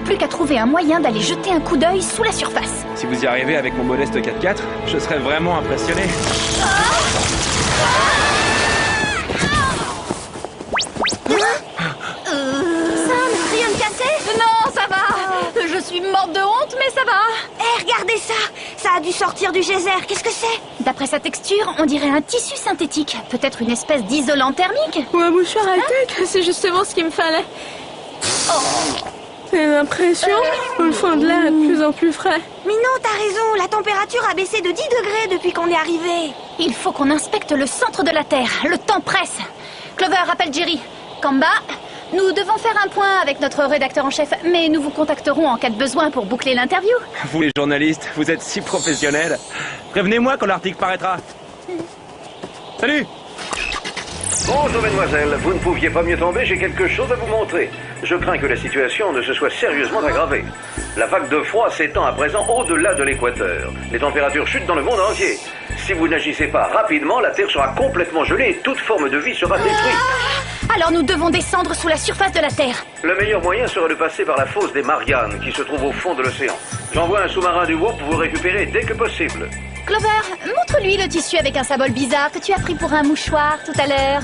plus qu'à trouver un moyen d'aller jeter un coup d'œil sous la surface. Si vous y arrivez avec mon modeste 4x4, je serais vraiment impressionné. Sam, rien de cassé? Non, ça va. Je suis morte de honte, mais ça va. Hé, regardez ça! Ça a dû sortir du geyser, qu'est-ce que c'est? D'après sa texture, on dirait un tissu synthétique. Peut-être une espèce d'isolant thermique. Ou un mouchoir high-tech, c'est justement ce qu'il me fallait. J'ai l'impression que le fond de l'air est de plus en plus frais. Mais non, t'as raison, la température a baissé de 10 degrés depuis qu'on est arrivé. Il faut qu'on inspecte le centre de la Terre. Le temps presse. Clover, rappelle Jerry. Kamba, nous devons faire un point avec notre rédacteur en chef, mais nous vous contacterons en cas de besoin pour boucler l'interview. Vous les journalistes, vous êtes si professionnels. Prévenez-moi quand l'article paraîtra. Salut! Bonjour mesdemoiselles, vous ne pouviez pas mieux tomber, j'ai quelque chose à vous montrer. Je crains que la situation ne se soit sérieusement aggravée. La vague de froid s'étend à présent au-delà de l'équateur. Les températures chutent dans le monde entier. Si vous n'agissez pas rapidement, la Terre sera complètement gelée et toute forme de vie sera détruite. Alors nous devons descendre sous la surface de la Terre. Le meilleur moyen serait de passer par la fosse des Mariannes qui se trouve au fond de l'océan. J'envoie un sous-marin du WOP pour vous récupérer dès que possible. Clover, montre-lui le tissu avec un symbole bizarre que tu as pris pour un mouchoir tout à l'heure.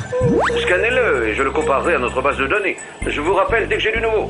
Scannez-le et je le comparerai à notre base de données. Je vous rappelle dès que j'ai du nouveau.